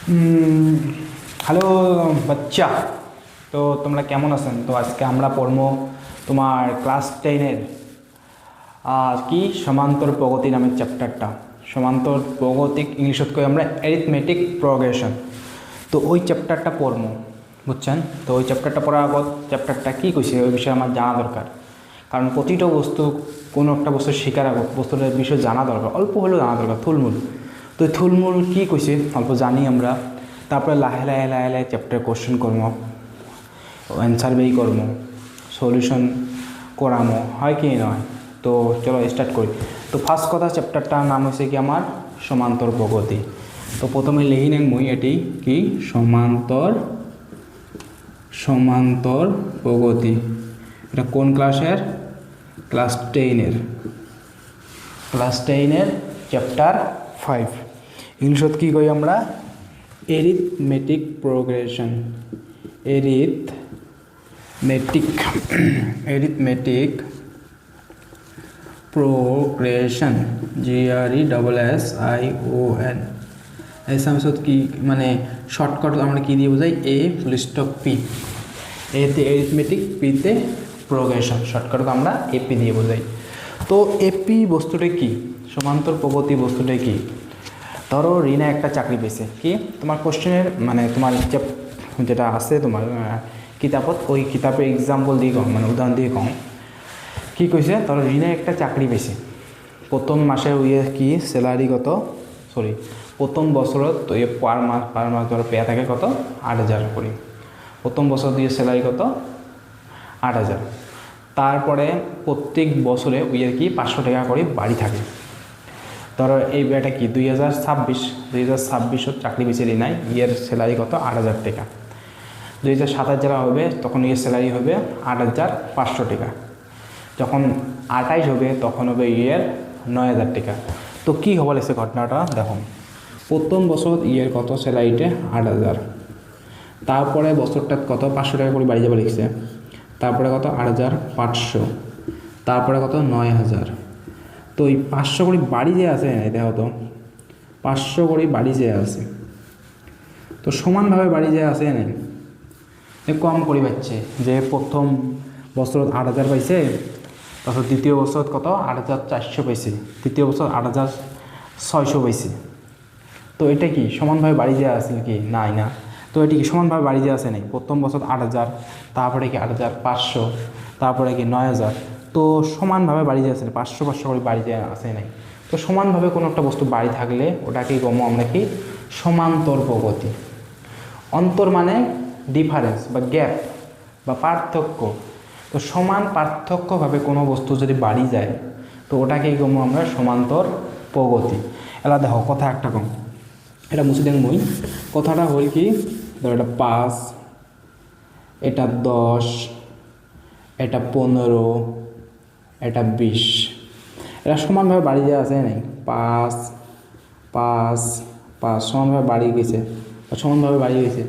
Hello বাচ্চা, তো তোমরা কেমন আছেন? তো আজকে আমরা পড়বো তোমার ক্লাস 10-এর কি সমান্তর প্রগতি নামের চ্যাপ্টারটা। সমান্তর প্রগতি ইংলিশত কই আমরা অ্যারিথমেটিক প্রোগ্রেশন। তো ওই চ্যাপ্টারটা পড়বো, বুঝছেন? তো ওই চ্যাপ্টারটা পড়ার আগত চ্যাপ্টারটা কী কইছে ওই বিষয়ে আমার জানা দরকার, কারণ প্রতিটা বস্তু কোনো একটা বস্তু শেখার আগত বস্তুটার বিষয়ে জানা দরকার, অল্প হলেও জানা দরকার, থুলমূল। তো থুলমূল কী কইছে অল্প জানি আমরা, তারপরে লাহে লাহে লাহে লাহে চ্যাপ্টার কোশ্চেন করবো, অ্যান্সার বেই করবো, সলিউশন করামো, হয় কি নয়? তো চলো স্টার্ট করি। তো ফার্স্ট কথা, চ্যাপ্টারটার নাম হচ্ছে কি আমার সমান্তর প্রগতি। তো প্রথমে লিখি নেন মই এটি কি সমান্তর প্রগতি। এটা কোন ক্লাসের? Class 10-এর chapter 5। ইংলিশত কি কই আমরা? Arithmetic progression. Arithmetic progression, GRESSION। এই সামসত কি মানে শর্টকাট আমরা কি দিয়ে বোঝাই? এ ফুল স্টপ পি। এতে এরিথমেটিক, পিতে প্রোগ্রেশন, শর্টকাট আমরা এপি দিয়ে বোঝাই। তো এপি বস্তুটা কি? সমান্তর প্রগতি বস্তুটা কি? ধরো রিনা একটা চাকরি পেয়েছে, কি তোমার কোশ্চেনের মানে তোমার যেটা আছে তোমার কিতাবত, ওই কিতাবের এক্সাম্পল দিয়ে কম মানে উদাহরণ দিয়ে কম কী কইছে। ধরো রিনা একটা চাকরি পেয়েছে, প্রথম মাসের কি স্যালারি কত, প্রথম বছরত তো পার মাস ধরো পেয়ে থাকে কত 8,000 করে। প্রথম বছর দিয়ে স্যালারি কত 8,000। তারপরে প্রত্যেক বছরে কি 500 টাকা করে বাড়ি থাকে। ধরো এই এটা কি 2026 চাকরি পেয়েছে রিনাই, ইয়ের স্যালারি কত 8,000 টাকা। 2027 যারা হবে তখন ইয়ের স্যালারি হবে 8,500 টাকা। যখন 28 হবে তখন হবে ইয়ের 9,000 টাকা। তো কী হবার এসে ঘটনাটা দেখো, প্রথম বছর ইয়ের কত স্যালারিতে 8,000, তারপরে বছরটা কত 500 টাকা করে বাড়ি যাবে লিখছে, তারপরে কত 8,500, তারপরে কত 9,000। তো এই 500 করে বাড়ি যে আছে দেখো তো, 500 করে বাড়ি যে আছে, তো সমানভাবে বাড়ি যে আছে না কম করে পাচ্ছে। যে প্রথম বছর 8,000 পাইছে, তারপর দ্বিতীয় বছর কত 8,400 পাইছে, তৃতীয় বছর 8,600 পাইছে। তো এটা কি সমানভাবে বাড়ি দেওয়া আছে কি? নাই না। তো এটি কি সমানভাবে বাড়ি দেওয়া আছে নাই? প্রথম বছর 8,000, তারপরে কি 8,500, তারপরে কি 9,000। তো সমানভাবে বাড়ি দেওয়া আছে, 500 করে বাড়ি দেওয়া আছে নাই। তো সমানভাবে কোনো একটা বস্তু বাড়ি থাকলে ওটাকেই গমো আমরা কি সমান্তর প্রগতি। অন্তর মানে ডিফারেন্স বা গ্যাপ বা পার্থক্য। তো সমান পার্থক্যভাবে কোনো বস্তু যদি বাড়ি যায় তো ওটাকেই গমো আমরা সমান্তর প্রগতি। এলা দেখো কথা একটা কম, এটা মুছে দেন মই। কথাটা হল কি, ধরো এটা 5, এটা 10, এটা 15, এটা 20। এটা সমানভাবে বাড়ি দেওয়া আছে নাই? 5 5 5 সমানভাবে বাড়ি গেছে, সমানভাবে বাড়ি গেছে।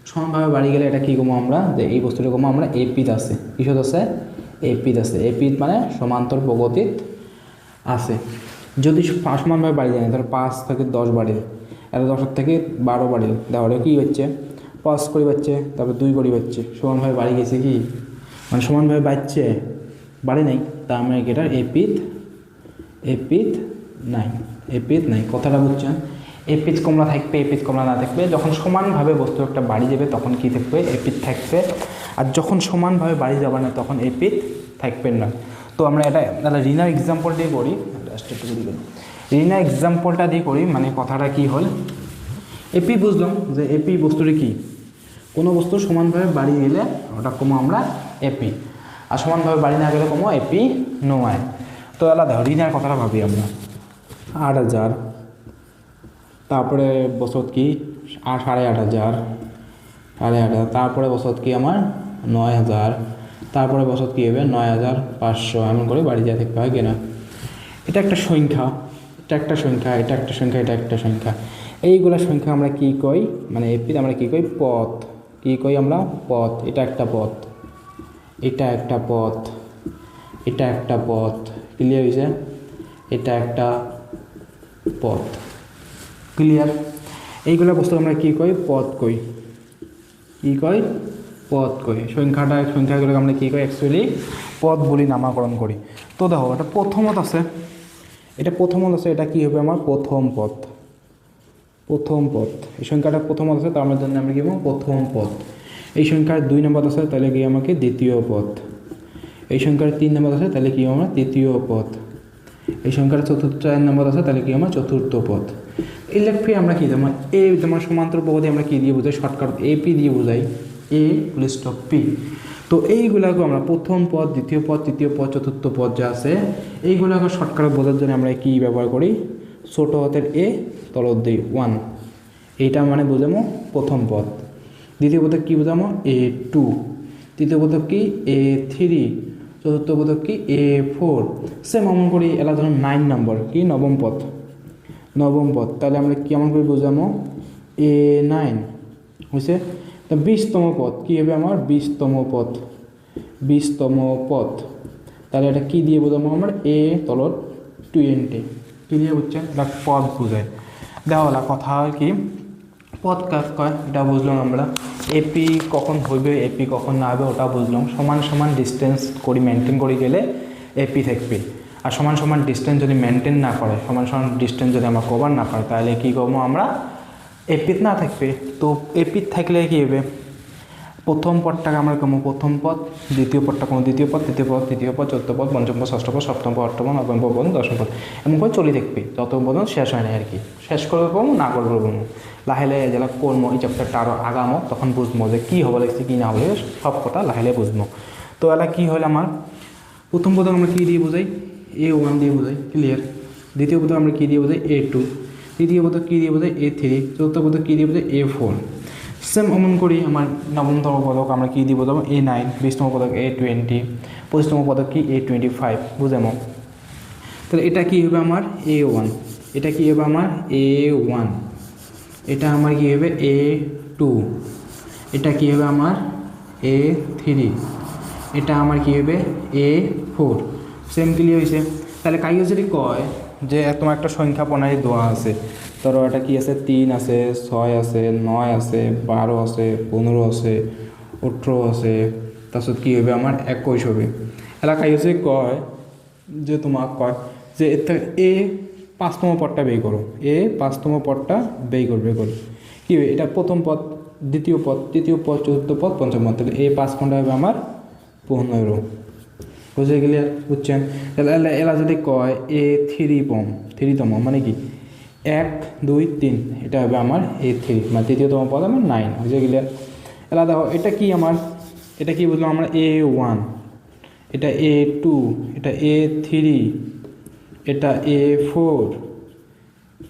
সমানভাবে বাড়ি গেলে এটা কী কমো আমরা? যে এই বস্তুটা কমো আমরা এপিত আছে, কিসত আছে? এপিত আছে। এপিত মানে সমান্তর প্রগতিত আছে। যদি সমানভাবে বাড়ি যায়, ধরো 5 থেকে 10 বাড়ি, এটা 10 থেকে 12 বাড়ি, তাহলে কী হচ্ছে 5 করে বাড়ছে, তারপর 2 করে বাড়ছে, সমানভাবে বাড়ি গেছে কি মানে সমানভাবে বাড়ছে, বাড়ি নাই। তা আমরা এটার এপিত নাই। কথাটা বুঝছেন? এপিচ কমলা থাকবে, এপিচ কমলা না থাকবে। যখন সমানভাবে বস্তু একটা বাড়ি যাবে তখন কি থাকবে? এপিচ থাকবে। আর যখন সমানভাবে বাড়ি যাবে না তখন এপিচ থাকবে না। তো আমরা এটা রিনার এক্সাম্পল দিয়ে করি, রিনার এক্সাম্পলটা দিয়ে করি। মানে কথাটা কি হল, এপি বুঝলাম যে এপি বস্তুটা কি, কোনো বস্তু সমানভাবে বাড়ি গেলে ওটা কমো আমরা এপি, আর সমানভাবে বাড়ি না গেলে কমো এপি নয়। তো এলা দেখো রিনার কথাটা ভাবি আমরা, 8,000, তারপরে বছর কি 8,500, তারপরে বছর কি আমার 9,000, তারপরে বছর কী হবে 9,500, এমন করে বাড়ি যা থাকতে হয় কিনা। এটা একটা সংখ্যা, এটা একটা সংখ্যা, এটা একটা সংখ্যা, এটা একটা সংখ্যা। এইগুলা সংখ্যা আমরা কি কই মানে এপিতে আমরা কি কই? পথ। কি কই আমরা? পথ। এটা একটা পথ, এটা একটা পথ, এটা একটা পথ। ক্লিয়ার হয়েছে? এটা একটা পথ। ক্লিয়ার? এইগুলো বস্তু আমরা কী কই পদ কই, কী কই পদ কই। সংখ্যাগুলোকে আমরা কী কই অ্যাকচুয়ালি পদ বলি, নামাকরণ করি। তো দেখো এটা প্রথমত আছে, এটা কী হবে আমার প্রথম পদ, এই সংখ্যাটা প্রথমত আছে তার জন্য আমরা কি বলবো প্রথম পদ। এই সংখ্যার 2 নম্বর আছে তাহলে কি আমাকে দ্বিতীয় পদ। এই সংখ্যার 3 নম্বর আছে তাহলে কি আমরা তৃতীয় পদ। এই সংখ্যার 4 নম্বর আছে তাহলে কি আমার চতুর্থ পদ। এই লেখে আমরা কি তোমার সমান্তর বহুপদী আমরা কি দিয়ে বোঝাই, শর্টকাট এপি দিয়ে বোঝাই, এ ফুল স্টপ পি। তো এইগুলাকে আমরা প্রথম পদ, দ্বিতীয় পদ, তৃতীয় পদ, চতুর্থ পদ যা আছে এইগুলাকে শর্টকাট বোঝার জন্য আমরা কি ব্যবহার করি, ছোট হাতের এ তলত দিই 1, এইটা মানে বোঝামো প্রথম পদ। দ্বিতীয় পদক কী বোঝামো A2, তৃতীয় পদক কি A3, চতুর্থ পদক কি A4। সেম অমন করি এলা ধরুন 9 নম্বর কি নবম পদ, তাহলে আমরা কেমন করে বোঝামো A9 হয়েছে। তো 20তম পদ কী হবে আমার 20তম পদ, তাহলে এটা কী দিয়ে বোঝাবো আমার A তলত 20, কী দিয়ে বুঝছেন, এটা পদ বোঝায়। দেওয়ালা কথা হয় কি পদ কাজ কয় এটা বুঝলাম আমরা। এপি কখন হইবে এপি কখন না হবে ওটা বুঝলাম। সমান ডিস্টেন্স করি মেনটেন করে গেলে এপি থাকবে, আর সমান ডিস্টেন্স যদি মেনটেন না করে, সমান ডিস্টেন্স যদি আমরা কভার না করে তাহলে কী করবো আমরা এপিত না থাকবে। তো এপিত থাকলে কী হবে, প্রথম পদটাকে আমরা কমো প্রথম পদ, দ্বিতীয় পদটা কমো দ্বিতীয় পদ, তৃতীয় পদ, চতুর্থ পদ, পঞ্চম পদ, ষষ্ঠ পদ, সপ্তম পদ, অষ্টম পদ, নবম পদ, দশম পদ, এমন করে চলে থাকবে যত পর্যন্ত শেষ হয় না আর কি। শেষ করবে পাবো না করবে পাবো, লাহে যেটা করবো এই চ্যাপ্টারটা আরও আগামো তখন বুঝবো যে কী হবে লাগছে কী না হবে সব কথা লাহে বুঝবো। তো এলা কী হলো আমার প্রথম পদ আমরা কী দিয়ে বোঝাই A1 দিয়ে বোঝাই, ক্লিয়ার। দ্বিতীয় পদ আমরা কী দিয়ে বোঝাই A2, তৃতীয় পদ কী দিয়ে বোঝাই A3, চতুর্থ পদ কী দিয়ে বোঝাই A4। সেম অমন করি আমার নবমতম পদক আমরা কী দিব যাবো A9, 20তম পদক A20, 25তম পদক কি A25 বুঝামো। তাহলে এটা কি হবে আমার A1, এটা কি হবে আমার A1, এটা আমার কি হবে A2, এটা কি হবে আমার A3, এটা আমার কি হবে A4। সেম ক্লিয়ার হয়েছে। তাহলে কাইও যদি কয় যে তোমার একটা সংখ্যা প্রণালী দেওয়া আছে, ধরো এটা কি আছে 3 আছে, 6 আছে, 9 আছে, 12 আছে, 15 আছে, 18 আছে, তারপর কী হবে আমার 21 হবে। এলাকায় যদি কয় যে তোমার কয় যে এ 5তম পদটা বের করো, এ 5তম পদটা বের করবে কী হবে, এটা প্রথম পদ, দ্বিতীয় পদ, তৃতীয় পদ, চতুর্থ পদ, পঞ্চম পদ, তাহলে এ 5 ঘন্টা হবে আমার 15। বুঝে গেলে বুঝছেন। তাহলে এলা যদি কয় থ্রিতম মানে কি 1 2 3, এটা হবে আমার A3 মানে তৃতীয়তম পদ আমার 9, বুঝে গেলে। এলা দেখো এটা কি আমার, এটা কি বুঝলাম আমরা A1, এটা A2, এটা A3, এটা A4,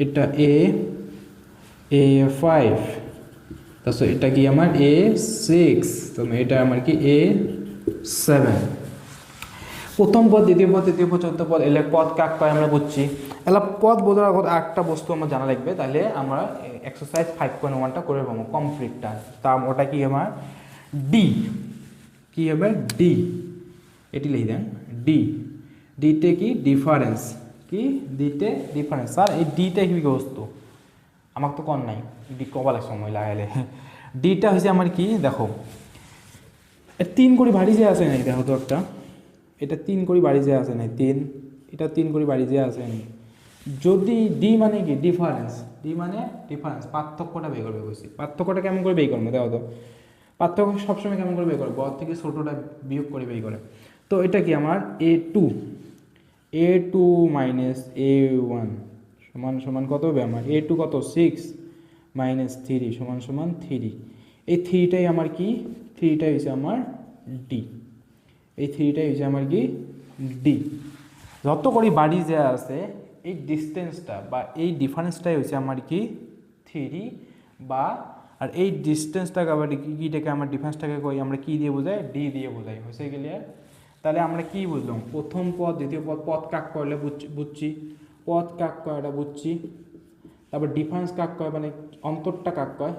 এটা A5, তারপর এটা কি আমার A6, তো এটা আমার কি A7। প্রথম পদ, দ্বিতীয় পদ, তৃতীয় পদ, চতুর্থ পদ এলে পদ কাক কয় আমরা বুঝছি। এলা পদ বোঝার আগত একটা বস্তু আমার জানা লাগবে, তাহলে আমরা এক্সারসাইজ 5.1টা করে পাবো কমপ্লিটটা। তা ওটা কি আমার ডি, কি হবে ডি, এটি লিখে দেন ডি। ডিতে কি ডিফারেন্স, কি ডিতে ডিফারেন্স। স্যার এই ডিতে কি বস্তু আমাকে তো কর নাই, ডি কবা সময় লাগাইলে। ডিটা হয়েছে আমার কি দেখো 3 করে বাড়ি যে আছে নাই, দেখো তো একটা এটা 3 করে বাড়ি যে আছে নাই 3, এটা 3 করে বাড়ি যে আছে নাই। যদি ডি মানে কি ডিফারেন্স, ডি মানে ডিফারেন্স, পার্থক্যটা বের করবে বলছি। পার্থক্যটা কেমন করে বের করবো দেখো তো, পার্থক্য সবসময় কেমন করে বের করে বড় থেকে ছোটোটা বিয়োগ করে বের করে। তো এটা কি আমার A2 মাইনাস A1 সমান সমান কত হবে আমার A2 কত 6 মাইনাস 3 সমান সমান 3। এই 3টাই আমার কি, 3টাই হচ্ছে আমার ডি, এই 3টাই হচ্ছে আমার কি ডি। যত করে বাড়ি যে আছে এই ডিস্টেন্সটা বা এই ডিফারেন্সটাই হচ্ছে আমার কি 3 বা, আর এই ডিস্টেন্সটাকে আবার কিটাকে আমার ডিফারেন্সটাকে কই আমরা কি দিয়ে বোঝাই ডি দিয়ে বোঝাই, হয়েছে গেলে। তাহলে আমরা কি বুঝলাম প্রথম পদ, দ্বিতীয় পদ, পদ কাক করলে বুঝছি, পদ কাক কয় এটা বুঝছি। তারপর ডিফারেন্স কাক কয় মানে অন্তরটা কাক কয়,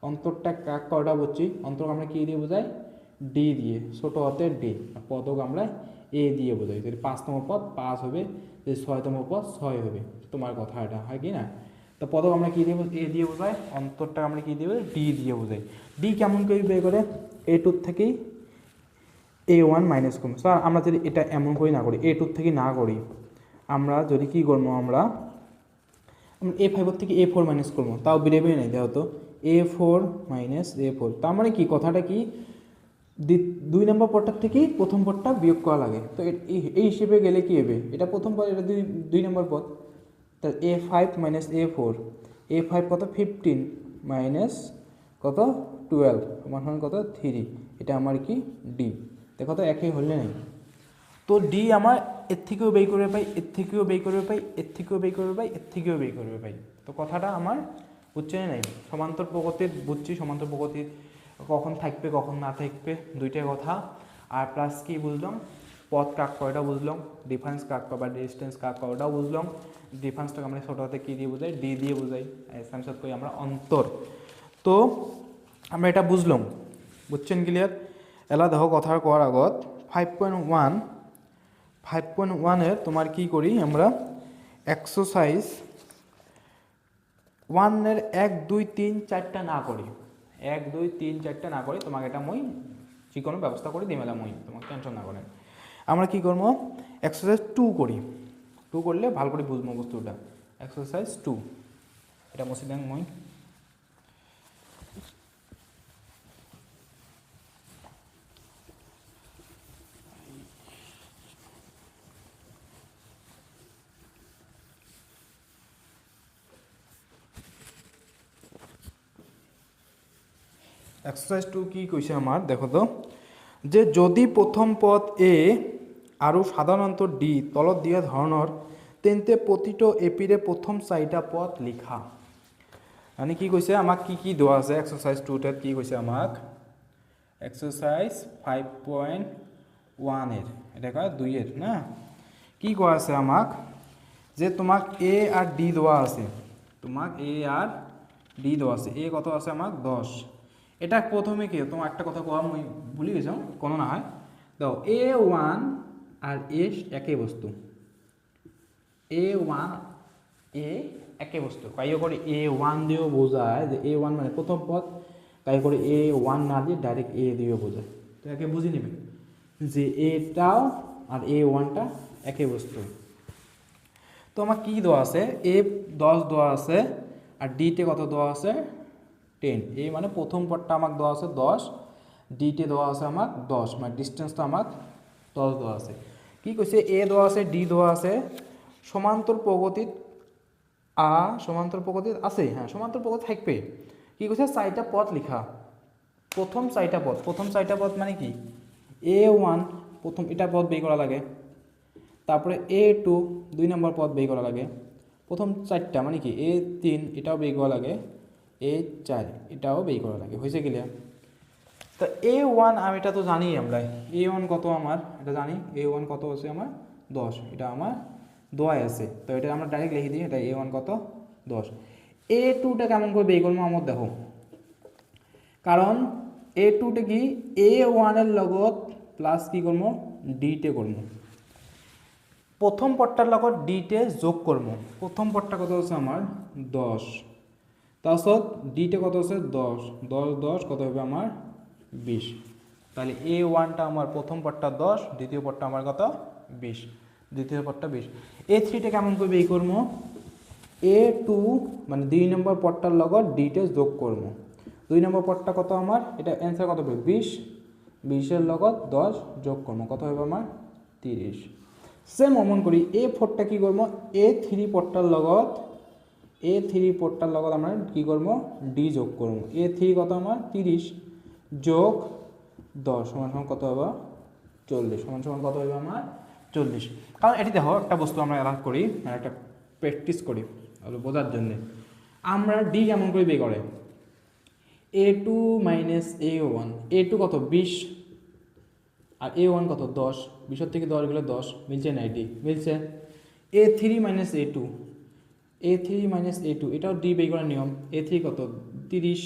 অন্তরটা কাক কয় ওটা বুঝছি। অন্তর আমরা কি দিয়ে বোঝাই ডি দিয়ে, ছোটো হাতের ডি। পদক আমরা এ দিয়ে বোঝাই। যদি 5তম পদ 5 হবে, যদি 6তম পদ 6 হবে। তোমার কথা এটা হয় কি না, তো পদক আমরা কী দিয়ে এ দিয়ে বোঝাই, অন্তরটা আমরা কী দিয়ে ডি দিয়ে বোঝাই। ডি কেমন করে বের করে, A2 থেকেই A1 মাইনাস করবো। স্যার আমরা যদি এটা এমন করে না করি, A2 থেকে না করি, আমরা যদি কী করবো, আমরা A5 থেকে A4 মাইনাস করবো, তাও বেরোবে নাই দেখো তো, A4 মাইনাস A4। তার মানে কি, কথাটা কি, 2 নম্বর পদটার থেকেই প্রথম পদটা বিয়োগ করা লাগে। তো এই হিসেবে গেলে কী হবে, এটা প্রথম পদ, এটা 2 নম্বর পদ। তার A5 মাইনাস A4, A5 কত 15 মাইনাস কত 12 সমান কত 3, এটা আমার কি ডি। দেখো তো একই হলে নেই, তো ডি আমার এর থেকেও বের করবে পাই, এর থেকেও বের করবে পাই, এর থেকেও বের করবে পাই, এর থেকেও বের করবে পাই। তো কথাটা আমার বুঝছে নাই, সমান্তর প্রগতির বুঝছি, সমান্তর প্রগতির কখন থাকবে কখন না থাকবে দুইটাই কথা। আর প্লাস কি বুঝলাম, পথ কাক কয়টা বুঝলাম, ডিফারেন্স কাক বা ডিস্টেন্স কাক কয়টাও বুঝলাম। ডিফারেন্সটাকে আমরা ছোটো হাতে কী দিয়ে বোঝাই, ডি দিয়ে বোঝাই, সামসাত করি আমরা অন্তর। তো আমরা এটা বুঝলাম, বুঝছেন ক্লিয়ার? এলা দেখো কথার কোয়ার আগত 5.1 তোমার কি করি আমরা, এক্সারসাইজ 1 1 2 3 4টা না করি, 1 2 3 4টা না করি, তোমাকে এটা মই যে কোনো ব্যবস্থা করে দিই, মেলা মই তোমাকে টেনশন না করেন। আমরা কি করবো, এক্সারসাইজ 2 করি, 2 করলে ভালো করে বুঝবো বস্তুটা। এক্সারসাইজ 2 এটা মসি দেন মই। এক্সারসাইজ 2 কি কইছে আমার, দেখো তো, যে যদি প্রথম পদ এ আৰু সাধারণত ডি তলত দিয়া ধৰণৰ, তেন্তে প্ৰতিটো এপিৰে প্ৰথম 4টা পদ লিখা। মানে কি কৈছে আমাক, কি দেওয়া আছে এক্সারসাইজ 2টাত, কি কৈছে আমাক, এক্সারসাইজ 5.1 এর, এটা কয় 2 এর না, কি কোয়া আছে আমাক, যে তোমাক এ আর ডি দেওয়া আছে, তোমাক এ আর ডি দেওয়া আছে, এ কত আছে আমাক 10। এটা প্রথমে কি, তোমার একটা কথা কোয়া মই ভুলে গেছাম, কোনো না হয়, দাও A1 আর এ একই বস্তু, A1 এ একই বস্তু, কাই করে A1 দিয়েও বোঝায় যে A1 মানে প্রথম পদ, তাই করে A1 না দিয়ে ডাইরেক্ট এ দিয়েও বোঝায়। তো একে বুঝে নেবে যে এটাও আর A1টা একই বস্তু। তো আমার কী দেওয়া আছে, এ 10 দেওয়া আছে আর ডিতে কত দেওয়া আছে 10। এই মানে প্রথম পদটা আমাকে দেওয়া আছে 10, ডিতে দেওয়া আছে আমাক 10, মানে ডিস্টেন্সটা আমাক 10 দেওয়া আছে। কি কইছে, এ দেওয়া আছে, ডি দেওয়া আছে, সমান্তর প্রগতিত সমান্তর প্রগতিত আছে, হ্যাঁ সমান্তর প্রগতি থাকবে। কি কইছে 4টা পদ লিখা, প্রথম 4টা পদ, প্রথম 4টা পদ মানে কি, A1 প্রথম এটা পদ বের করা লাগে, তারপরে A2 2 নম্বর পদ বের করা লাগে, প্রথম 4টা মানে কি A3 এটাও বের করা লাগে, A4 এটাও বের করা লাগে, হয়েছে ক্লিয়ার? তো A1 আমি এটা তো জানি, আমরা A1 কত আমার এটা জানি, A1 কত আছে আমার 10, এটা আমার দোয়াই আছে, তো এটা আমরা ডাইরেক্ট লিখে দিই, এটা A1 কত 10। A2টা কেমন করে বের করবো আমার দেখো, কারণ A2টা কি A1 এর লগত প্লাস কি করবো ডিটে করবো, প্রথম পদটার লগত ডিটে যোগ করবো। প্রথম পদটা কত আছে আমার 10, তারপর ডিটে কত আছে 10 10 10 কত হবে আমার 20। তাহলে A1টা আমার প্রথম পদটা 10, দ্বিতীয় পদটা আমার কত 20, দ্বিতীয় পদটা 20। A3টা কেমন করে বের করবো, A2 মানে 2 নম্বর পদটার লগত ডিটে যোগ করবো, 2 নম্বর পদটা কত আমার, এটা অ্যান্সার কত হবে 20, 20-এর লগত 10 যোগ করবো, কত হবে আমার 30। সেম অমন করি A4টা কি করবো, A3 পদটার লগত আমরা কি করবো ডি যোগ করবো, A3 কত আমার 30 যোগ 10 সমান সমান কত হবে 40, সমান সমান কত হবে আমার 40। কারণ এটি দেখো একটা বস্তু আমরা অ্যালার্ট করি, একটা প্র্যাকটিস করি বোঝার জন্যে। আমরা ডি কেমন করে বের করে, A2 মাইনাস A1, A2 কত 20 আর A1 কত 10, 20 থেকে 10 গেলে 10, মিলছে না, এটি মিলছে। A3 minus A2, A3 minus A2 এটাও ডি বের করার নিয়ম, A3 কত 30,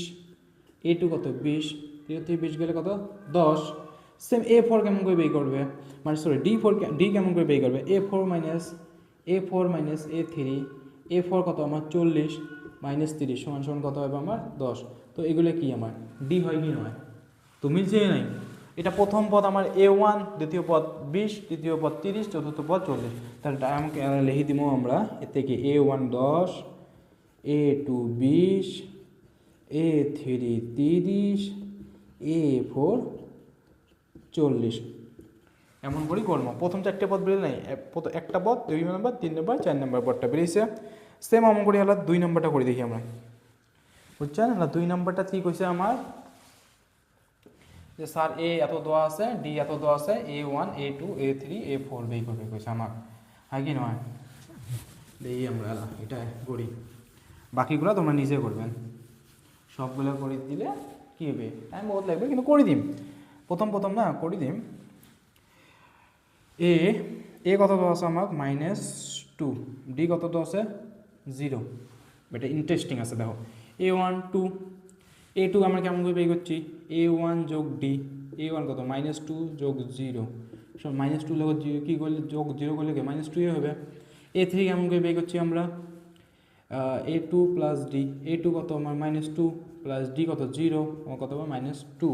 A2 কত 20, 30 থেকে 20 গেলে কত 10। সেম A4 কেমন করে বের করবে, মানে সরি ডি কেমন করে বের করবে, A4 মাইনাস A3, A4 কত আমার 40, -30 সমান সমান কত হবে আমার 10। তো এগুলো কি আমার ডি হয় কি নয়? তো মিলছে নাই? এটা প্রথম পদ আমার A1, দ্বিতীয় পদ 20, তৃতীয় পদ 30, চতুর্থ পদ 40। তাহলে আমাকে লিখে দিব আমরা এর থেকে A1 10, A2 20, A3 30, A4 40। এমন করেই করবো। প্রথম 4টে পদ বেরিয়ে নাই, একটা পদ 2 নম্বর, 3 নম্বর, 4 নম্বর পদটা বেরিয়েছে। সেম এমন করি আলাদা 2 নম্বরটা করে দেখি আমরা, বুঝছেন? না 2 নম্বরটা কী কইছে আমার, যে স্যার এ এত দেওয়া আছে, ডি এত দেওয়া আছে, A1, A2, A3, A4 বের করবে কইছে আমার, হয় কি নয়? দেখি আমরা এটা করি, বাকিগুলো তোমরা নিজে করবেন। সবগুলো করে দিলে কী হবে, টাইম বহুত লাগবে কিন্তু করে দিম। প্রথম না করে দিম। এ কত দেওয়া আছে আমার -2, ডি কত দেওয়া আছে 0। এটা ইন্টারেস্টিং আছে, দেখো A1 2, A2 আমরা কেমন করে বের করছি, A1 যোগ ডি, A1 কত -2 যোগ 0, সব -2 লোক কী করলে যোগ 0 করলে কি -2 হবে। A3 কেমন করে বের করছি আমরা, A2 প্লাস ডি, A2 কত আমার -2 প্লাস ডি কত 0, কত হবে -2।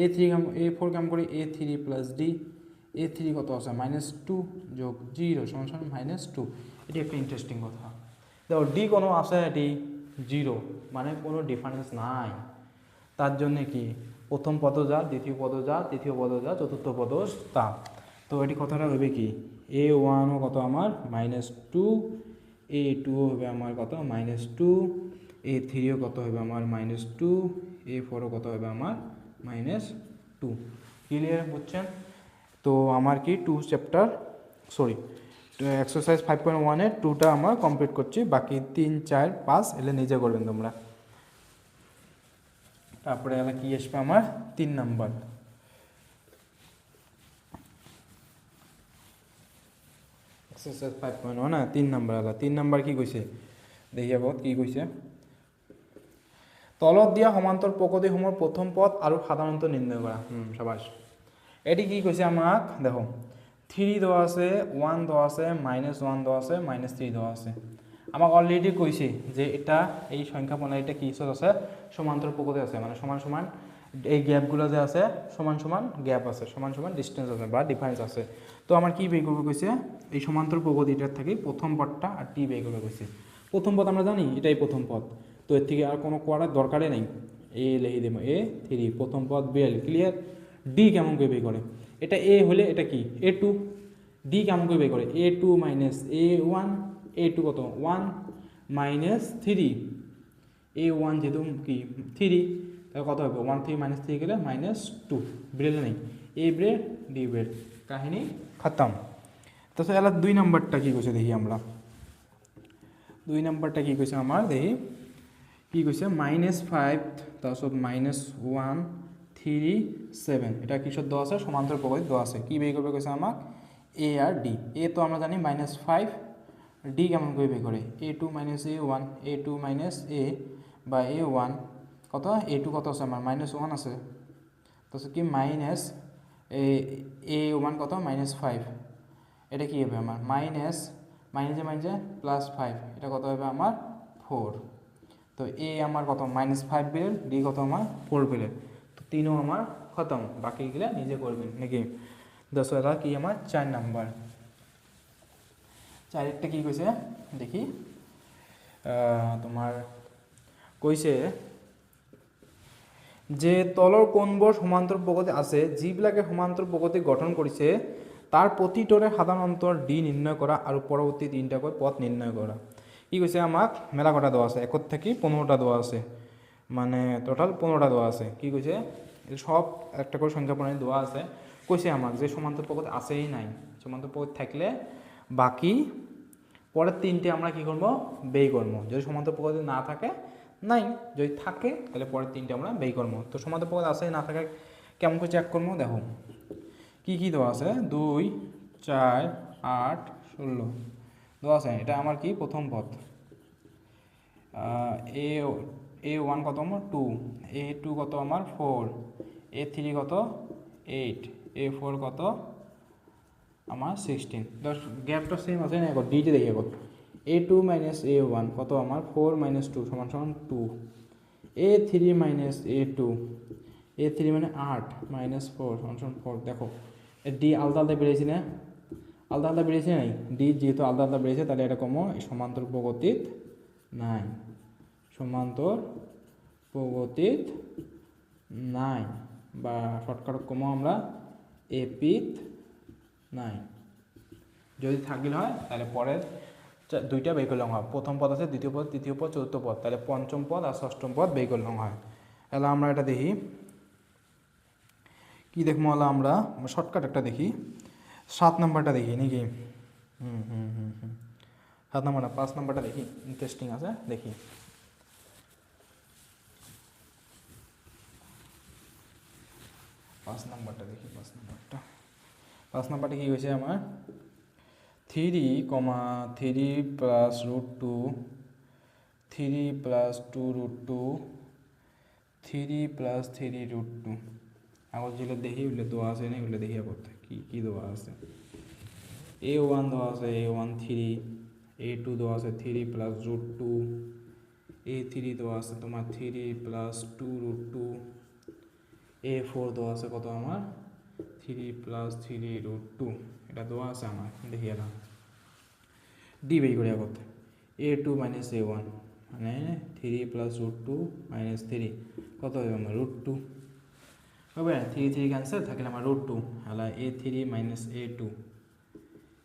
A3 A4 কেমন করে A3 প্লাস ডি, A3 কত আছে -2 যোগ 0 সমান সমান -2। এটি একটা ইন্টারেস্টিং কথা। দেখো ডি কোনো আছে, ডি 0 মানে কোনো ডিফারেন্স নাই। তার জন্যে কি প্রথম পদ যা, দ্বিতীয় পদ যা, তৃতীয় পদ যা, চতুর্থ পদ তা। তো এটি কথাটা হবে কি, A1ও কত আমার -2, A2ও হবে আমার কত -2, A3ও কত হবে আমার -2, A4ও কত হবে আমার -2। ক্লিয়ার, বুঝছেন? তো আমার কি এক্সারসাইজ 5.1-এর 2টা আমার কমপ্লিট করছি, বাকি 3, 4, 5 এলে নিজে করবেন তোমরা। তারপরে এলা কি আসবে আমার 3 নাম্বার। এক্সারসাইজ 5.1 না 3 নাম্বার এলা 3 নাম্বার কি কইছে দেখি আগত কি কইছে, তলত দিয়া সমান্তর প্রকৃতিসমূহৰ প্রথম পদ আৰু সাধাৰণত নির্ণয় করা। সবাস এটি কি কইছে আমাক, দেখো 3 দেওয়া আছে, 1 দেওয়া আছে, -1 দেওয়া আছে, -3 দেওয়া আছে। আমাক অলরেডি কইছে যে এটা এই সংখ্যা প্রণালীটা কি আছে, সমান্তর প্রকৃতি আছে, মানে সমান সমান এই গ্যাপগুলো যে আছে সমান সমান গ্যাপ আছে, সমান সমান ডিস্টেন্স আছে বা ডিফারেন্স আছে। তো আমার কি বের করবে কইছে, এই সমান্তর প্রকৃতিটার থেকে প্রথম পদটা আর টি বের করবে কইছে। প্রথম পদ আমরা জানি এটাই প্রথম পদ, তো এর থেকে আর কোনো করার দরকারই নেই। এ লিখে দেবো A3 প্রথম পদ বেল, ক্লিয়ার। ডি কেমন করে বের করে, এটা এ হলে এটা কি A2, ডি কেমন করে বের করে A2 A1, A2 কত 1 -3, A1 যেহেতু কি 3, তাহলে কত হবে 1 থেকে -3 গেলে -2, বেরোলে নেই, এ ব্রেড ডি ব্রেড, কাহিনী খতম। তাছাড়া এলা 2 নম্বরটা কী কইছে দেখি আমরা, 2 নম্বরটা কী কইছে আমার দেখি কি কইছে, -5 তাৰপিছত -1 3 7, এটা কিসব দেওয়া আছে, সমান্তর প্রকৃতি দেওয়া আছে। কি বের করবে কইছে আমাক এ আর ডি। এ তো আমরা জানি -5, ডি কেমন করে বের করে A2 A1, A2 A বা A1 কত, A2 কত আছে আমার -1 আছে, তারপর কি A1 কত -5, এটা কি হবে আমার মাইনাসে +5, এটা কত হবে আমার 4। তো এ আমার কত -5 বের, ডি কত আমার 4 বের, তো 3ও আমার খতম, বাকিগুলো নিজে করবেন নাকি। 10 কি আমার 4 নাম্বার। 4একটা কি কইছে দেখি, তোমার কইছে যে তলৰ কোণবোৰ সমান্তর প্রকৃতি আছে, যিবিলাকে সমান্তর প্রকৃতি গঠন কৰিছে তার প্রতিটোৰে সাধারণ অন্তর ডি নির্ণয় করা আর পরবর্তী 3টাকৈ পথ নির্ণয় করা। কি কইছে আমাক মেলা কটা দেওয়া আছে, 1 থেকে 15টা দেওয়া আছে, মানে টোটাল 15টা দেওয়া আছে। কি কইছে সব একটা করে সংখ্যা প্রণালী দেওয়া আছে, কইছে আমাক যে সমান্তর প্রকৃতি আছেই নাই, সমান্তর প্রকৃতি থাকলে বাকি পরের 3টে আমরা কি করব বের করব, যদি সমান্তর প্রকৃতি না থাকে নাই, যদি থাকে তাহলে পরের 3টে আমরা বের করব। তো সমান্তর প্রকৃতি আছে না থাকে কেমন করে চেক করবো, দেখো কি কি দেওয়া আছে 2 4 8 16 দেওয়া আছে। এটা আমার কি প্রথম পদ, A1 কত আমার 2, A2 কত আমার 4, A3 কত 8, A4 কত আমার 16। গ্যাপটা সেম আছে না, ডিতে দেখি এখন A2 মাইনাস A1 কত আমার 4 মাইনাস 2 সমান সমান 2, A3 মাইনাস A2, A3 মানে 8 মাইনাস 4 সমান সমান 4। দেখো ডি আলাদা আলাদা বেরিয়েছে না, আলাদা আলাদা বেরিয়েছে নাই, ডি যেহেতু আলাদা আলাদা বেরিয়েছে তাহলে এটা কমো সমান্তর প্রগতিত নাই, সমান্তর প্রগতিত নাই, বা শর্টকাট কমো আমরা এপিত নাই। যদি থাকলে হয় তাহলে পরের দুইটা বের করলে হয়, প্রথম পদ আছে, দ্বিতীয় পদ, তৃতীয় পদ, চতুর্থ পদ, তাহলে পঞ্চম পদ আর ষষ্ঠম পদ বের করলে হয়। তাহলে আমরা এটা দেখি কি দেখবো, হলো আমরা শর্টকাট একটা দেখি, 7 নম্বরটা দেখি নাকি, 7 নম্বর না 5 নম্বরটা দেখি, ইন্টারেস্টিং আছে দেখি। পাঁচ নাম্বারটা কি হয়েছে আমার 3, 3 + √2, 3 + 2 √2, 3 + 3 √2। আগর যেগুলো দেখি ওগুলো দেওয়া আছে না, ওগুলো দেখি করতে কি দেওয়া আছে। A1 দেওয়া আছে A1 3, A2 দেওয়া আছে 3 + √2, A3 দেওয়া আছে তোমার 3 + 2 √2, A4 দেওয়া আছে কত আমার 3 + 3 √2, এটা দেওয়া আছে আমার, দেখি এলাম ডি বের করে করতে। A2 মাইনাস A1 মানে 3 + √2 মাইনাস 3 কত হবে আমার √2 হবে, 3 3 ক্যান্সেল থাকলে আমার √2 হলো A3 মাইনাস A2,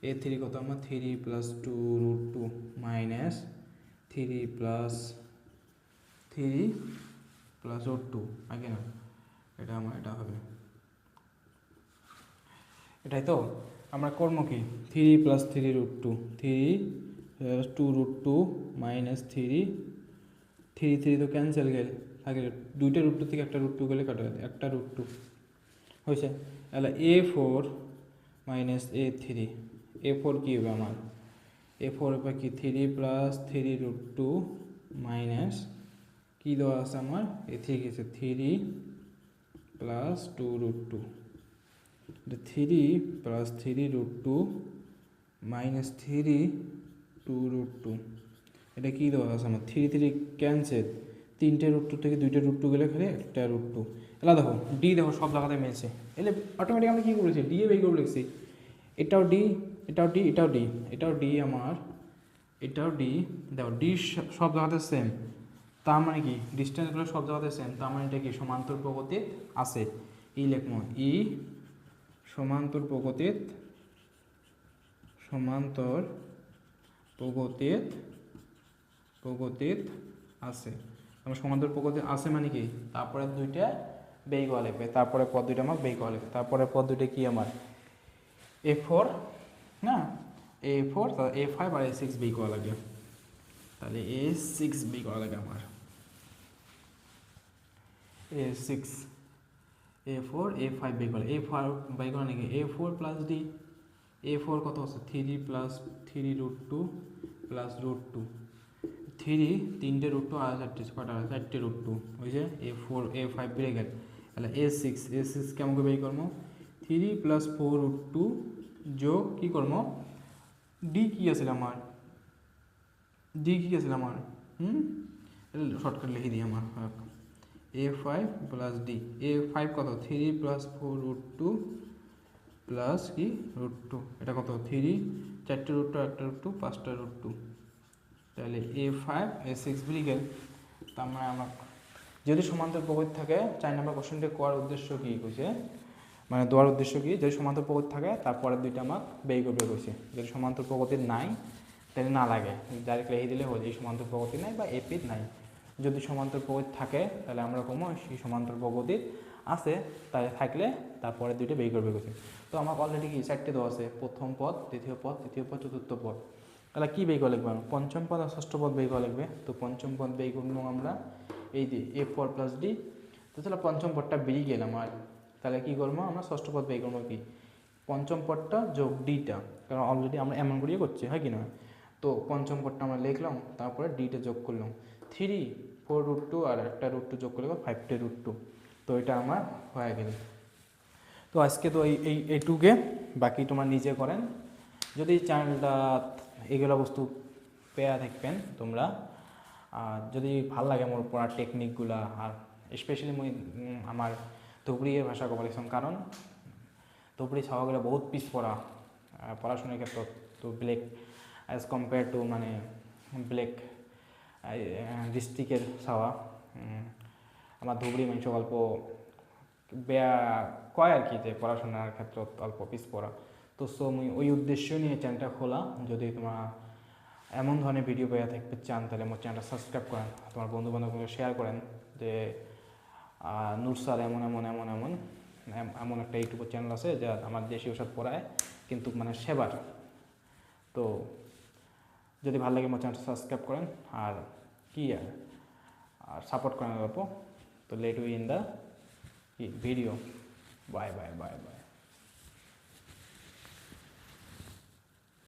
A3 কত আমার 3 + 2 √2 মাইনাস 3 + √2 আগে না, এটা আমার এটা হবে, এটাই তো আমরা করবো কি 3 + 3 √2, 3 + 2 √2 মাইনাস 3 3 তো ক্যান্সেল গেল, থাকে দুইটা √2 থেকে একটা √2 গেলে কাটা একটা √2 হয়েছে। তাহলে A4 মাইনাস A3, A4 কী হবে আমার A4 হবে কি 3 + 3 √2 মাইনাস কী দেওয়া আছে আমার A3 গেছে 3 + 2 √2, 3 + 3 √2 মাইনাস 3 2 √2, এটা কী দেওয়া আছে আমার 3 3 ক্যান্সেল, তিনটে √2 থেকে দুইটা √2 গেলে খালি একটা √2। এলা দেখো ডি দেখো সব জায়গাতে মিলছে, এলে অটোমেটিক আমরা কী করেছি ডি এ বের করে লিখছি, এটাও ডি এটাও ডি এটাও ডি এটাও ডি আমার, এটাও ডি, দেখো ডি সব জায়গাতে সেম, তার মানে কি ডিস্টেন্সগুলো সব জায়গাতে সেম, তার মানে এটা কি সমান্তর প্রগতির আছে, ই লেখমো ই সমান্তর প্রগতির আছে, আমার সমান্তর প্রগতির আছে মানে কি তারপরে দুইটা বেই করা লাগবে, তারপরে পদ দুইটা আমার বেই করা লাগবে, তারপরে পদ দুইটা কি আমার A4 না A4 A5 আর A6 বেই করা লাগবে, তাহলে A6 বেই করা লাগে আমার A6 A4 A5 বেই করা, A4 বেই করা নাকি A4 + D, A4 কত আছে 3 + 3 √2 + √2, 3 তিনটে √2 আর চারটে কটা চারটে √2 বুঝছে, A4 A5 বেড়ে গেল, তাহলে A6 কেমন করে বের করবো 3 + 4 √2 যোগ কী করবো ডি কী আছে আমার শর্টকাট লিখে দিই আমার A5 + D, A5 কত 3 + 4 √2 প্লাস কি √2, এটা কত 3 চারটে √2 একটা √2 পাঁচটা √2, তাহলে A5 A6 বেরিয়ে গেল। তার মানে আমার যদি সমান্তর প্রগতি থাকে 4 নম্বর কোশ্চেনটা করার উদ্দেশ্য কী কইছে, মানে দেওয়ার উদ্দেশ্য কি যদি সমান্তর প্রগতি থাকে তারপরে দুইটা আমার বের করবে কইছে, যদি সমান্তর প্রগতির নাই তাহলে না লাগে ডাইরেক্ট লিখে দিলে হয়ে যায় সমান্তর প্রগতি নাই বা এপির নাই, যদি সমান্তর প্রগতি থাকে তাহলে আমরা কমো সেই সমান্তর প্রগতির আছে, তাহলে থাকলে তারপরে দুইটা বের করবে কইছে। তো আমার অলরেডি কি 4টে দেওয়া আছে, প্রথম পদ, দ্বিতীয় পদ, তৃতীয় পদ, চতুর্থ পদ, তাহলে কী বের করা লাগবে আমার পঞ্চম পদ আর ষষ্ঠ পদ বের করা লাগবে। তো পঞ্চম পদ বের করবো আমরা এই যে A4 + D, তো তাহলে পঞ্চম পদটা বেরিয়ে গেল আমার, তাহলে কী করবো আমরা ষষ্ঠ পদ বের করবো কি পঞ্চম পদটা যোগ ডিটা, কারণ অলরেডি আমরা এমন করিয়ে করছি হয় কি না, তো পঞ্চম পদটা আমরা লিখলাম তারপরে ডিটা যোগ করলাম 3 4 √2 আর একটা √2 যোগ করলে 5টে √2, তো এটা আমার হয়ে গেল। তো আজকে তো এইটুকে, বাকি তোমার নিজে করেন, যদি চ্যানেলটা এগুলো বস্তু পেয়া থাকবেন তোমরা। আর যদি ভাল লাগে মোর পড়ার টেকনিকগুলা, আর স্পেশালি মুই আমার ধুবড়ির ভাষা কব লাগছিলাম, কারণ ধুবড়ি ছাওয়াগুলো বহুত পিছ পড়া পড়াশোনার ক্ষেত্ৰত। তো ব্লেক অ্যাজ কম্পেয়ার টু মানে ব্লেক ডিস্ট্রিক্টের ছাওয়া, আমার ধুবড়ি মানুষ অল্প বেয়া কয় আর কি, যে পড়াশোনার ক্ষেত্ৰত অল্প পিছ পড়া। তো সো মুই ওই উদ্দেশ্য নিয়ে চ্যানেলটা খোলা। যদি তোমরা এমন ধরনের ভিডিও পেয়ে থাকতে চান তাহলে আমার চ্যানেলটা সাবস্ক্রাইব করেন, তোমার বন্ধুবান্ধবকে শেয়ার করেন যে নূর স্যার এমন এমন এমন এমন এমন একটা ইউটিউব চ্যানেল আছে যা আমার দেশি ওষুধ পড়ায় কিন্তু মানে সেবার। তো যদি ভালো লাগে আমার চ্যানেলটা সাবস্ক্রাইব করেন আর কি আর সাপোর্ট করেন গল্প। তো let we in the video. Bye bye bye by.